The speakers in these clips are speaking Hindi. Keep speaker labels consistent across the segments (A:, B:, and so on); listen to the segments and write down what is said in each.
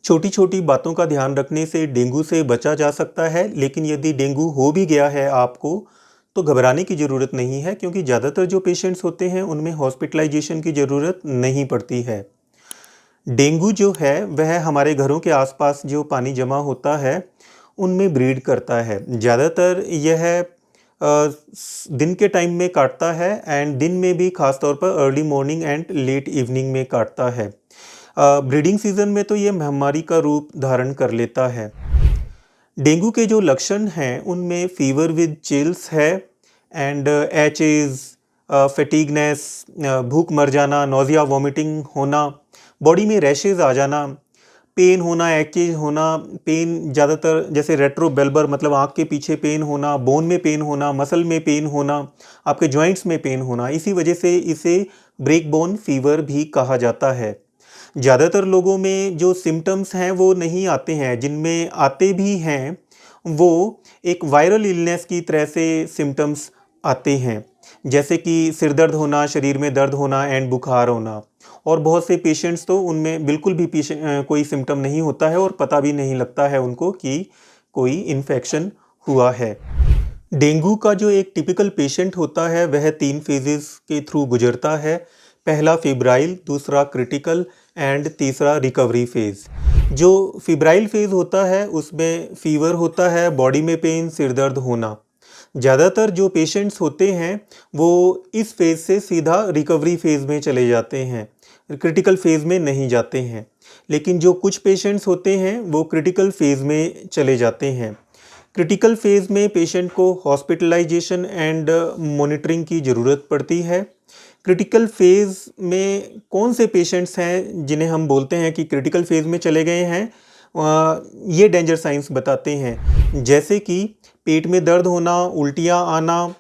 A: छोटी छोटी बातों का ध्यान रखने से डेंगू से बचा जा सकता है, लेकिन यदि डेंगू हो भी गया है आपको तो घबराने की ज़रूरत नहीं है, क्योंकि ज़्यादातर जो पेशेंट्स होते हैं उनमें हॉस्पिटलाइजेशन की ज़रूरत नहीं पड़ती है। डेंगू जो है वह हमारे घरों के आसपास जो पानी जमा होता है उनमें ब्रीड करता है। ज़्यादातर यह दिन के टाइम में काटता है एंड दिन में भी, खास तौर पर early morning and let evening में काटता है। ब्रीडिंग सीजन में तो ये महामारी का रूप धारण कर लेता है। डेंगू के जो लक्षण हैं उनमें फीवर विद चिल्स है एंड एचेज, फैटिगनेस, भूख मर जाना, नोजिया, वॉमिटिंग होना, बॉडी में रैशेज आ जाना, पेन होना, एक्चेज होना। पेन ज़्यादातर जैसे रेट्रोबेल्बर मतलब आँख के पीछे पेन होना, बोन में पेन होना, मसल में पेन होना, आपके जॉइंट्स में पेन होना। इसी वजह से इसे ब्रेक बोन फीवर भी कहा जाता है। ज़्यादातर लोगों में जो सिम्टम्स हैं वो नहीं आते हैं, जिनमें आते भी हैं वो एक वायरल इलनेस की तरह से सिम्टम्स आते हैं, जैसे कि सिर दर्द होना, शरीर में दर्द होना एंड बुखार होना। और बहुत से पेशेंट्स तो उनमें बिल्कुल भी कोई सिम्टम नहीं होता है और पता भी नहीं लगता है उनको कि कोई इन्फेक्शन हुआ है। डेंगू का जो एक टिपिकल पेशेंट होता है वह 3 फेजेस के थ्रू गुजरता है। पहला फेब्राइल, दूसरा क्रिटिकल एंड तीसरा रिकवरी फेज़। जो फेब्राइल फेज़ होता है उसमें फीवर होता है, बॉडी में पेन, सिर दर्द होना। ज़्यादातर जो पेशेंट्स होते हैं वो इस फेज़ से सीधा रिकवरी फेज़ में चले जाते हैं, क्रिटिकल फेज़ में नहीं जाते हैं। लेकिन जो कुछ पेशेंट्स होते हैं वो क्रिटिकल फेज़ में चले जाते हैं। क्रिटिकल फेज़ में पेशेंट को हॉस्पिटलाइजेशन एंड मॉनिटरिंग की ज़रूरत पड़ती है। क्रिटिकल फेज़ में कौन से पेशेंट्स हैं जिन्हें हम बोलते हैं कि क्रिटिकल फेज़ में चले गए हैं, ये डेंजर साइंस बताते हैं, जैसे कि पेट में दर्द होना, उल्टियाँ आना,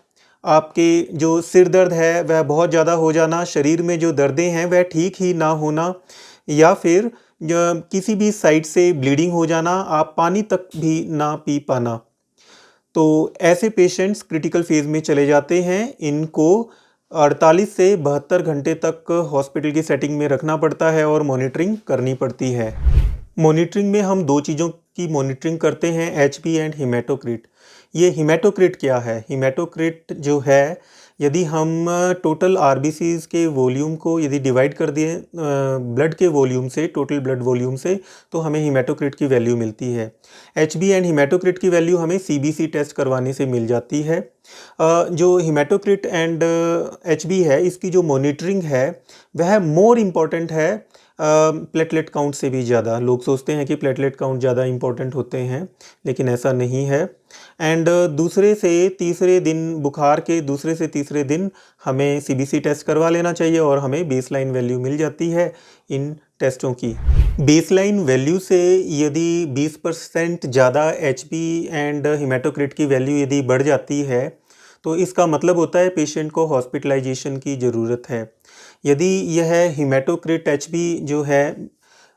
A: आपके जो सिर दर्द है वह बहुत ज़्यादा हो जाना, शरीर में जो दर्दें हैं वह ठीक ही ना होना, या फिर किसी भी साइड से ब्लीडिंग हो जाना, आप पानी तक भी ना पी पाना। तो ऐसे पेशेंट्स क्रिटिकल फेज़ में चले जाते हैं। इनको 48 से 72 घंटे तक हॉस्पिटल की सेटिंग में रखना पड़ता है और मॉनिटरिंग करनी पड़ती है। मॉनिटरिंग में हम 2 चीज़ों की मॉनिटरिंग करते हैं, एचबी एंड हेमाटोक्रिट। ये हेमाटोक्रिट क्या है? हेमाटोक्रिट जो है, यदि हम टोटल आरबीसीज़ के वॉल्यूम को यदि डिवाइड कर दिए ब्लड के वॉल्यूम से, टोटल ब्लड वॉल्यूम से, तो हमें हेमाटोक्रिट की वैल्यू मिलती है। एचबी एंड हेमाटोक्रिट की वैल्यू हमें सीबीसी टेस्ट करवाने से मिल जाती है। जो हेमाटोक्रिट एंड एचबी है, इसकी जो मॉनिटरिंग है वह मोर इम्पॉर्टेंट है प्लेटलेट काउंट से भी ज़्यादा। लोग सोचते हैं कि प्लेटलेट काउंट ज़्यादा इम्पॉर्टेंट होते हैं, लेकिन ऐसा नहीं है। एंड दूसरे से तीसरे दिन, बुखार के दूसरे से तीसरे दिन हमें सीबीसी टेस्ट करवा लेना चाहिए और हमें बेसलाइन वैल्यू मिल जाती है इन टेस्टों की। बेसलाइन वैल्यू से यदि 20% ज़्यादा एचबी एंड हेमाटोक्रिट की वैल्यू यदि बढ़ जाती है तो इसका मतलब होता है पेशेंट को हॉस्पिटलाइजेशन की ज़रूरत है। यदि यह हेमाटोक्रिट एचबी जो है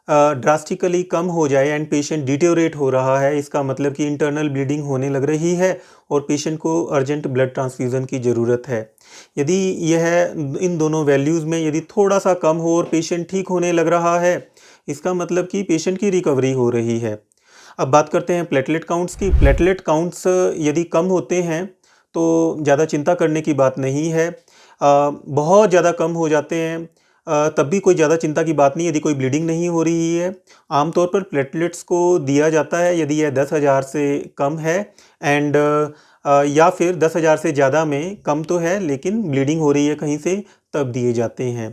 A: ड्रास्टिकली कम हो जाए एंड पेशेंट डिटेरियोरेट हो रहा है, इसका मतलब कि इंटरनल ब्लीडिंग होने लग रही है और पेशेंट को अर्जेंट ब्लड ट्रांसफ्यूज़न की ज़रूरत है। यदि यह इन दोनों वैल्यूज़ में यदि थोड़ा सा कम हो और पेशेंट ठीक होने लग रहा है, इसका मतलब कि पेशेंट की रिकवरी हो रही है। अब बात करते हैं प्लेटलेट काउंट्स की। प्लेटलेट काउंट्स यदि कम होते हैं तो ज़्यादा चिंता करने की बात नहीं है। बहुत ज़्यादा कम हो जाते हैं तब भी कोई ज़्यादा चिंता की बात नहीं, यदि कोई ब्लीडिंग नहीं हो रही है। आमतौर पर प्लेटलेट्स को दिया जाता है यदि यह 10,000 से कम है एंड या फिर 10,000 से ज़्यादा में कम तो है लेकिन ब्लीडिंग हो रही है कहीं से, तब दिए जाते हैं।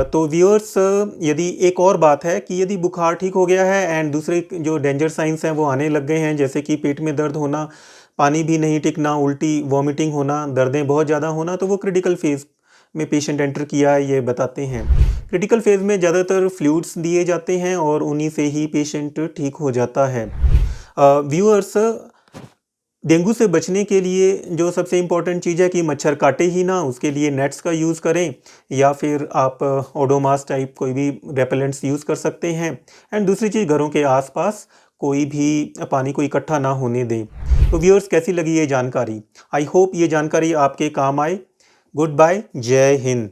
A: तो व्यूअर्स, यदि एक और बात है कि यदि बुखार ठीक हो गया है एंड दूसरे जो डेंजर साइंस हैं वो आने लग गए हैं, जैसे कि पेट में दर्द होना, पानी भी नहीं टिकना, उल्टी, वॉमिटिंग होना, दर्दें बहुत ज़्यादा होना, तो वो क्रिटिकल फेज़ में पेशेंट एंटर किया है, ये बताते हैं। क्रिटिकल फेज़ में ज़्यादातर फ्लूइड्स दिए जाते हैं और उन्हीं से ही पेशेंट ठीक हो जाता है। व्यूअर्स, डेंगू से बचने के लिए जो सबसे इम्पॉर्टेंट चीज़ है कि मच्छर काटे ही ना, उसके लिए नेट्स का यूज़ करें या फिर आप ओडोमॉस टाइप कोई भी रेपेलेंट्स यूज़ कर सकते हैं। एंड दूसरी चीज़, घरों के आसपास कोई भी पानी को इकट्ठा ना होने दें। तो व्यूअर्स, कैसी लगी ये जानकारी? आई होप ये जानकारी आपके काम आए। गुड बाय, जय हिंद।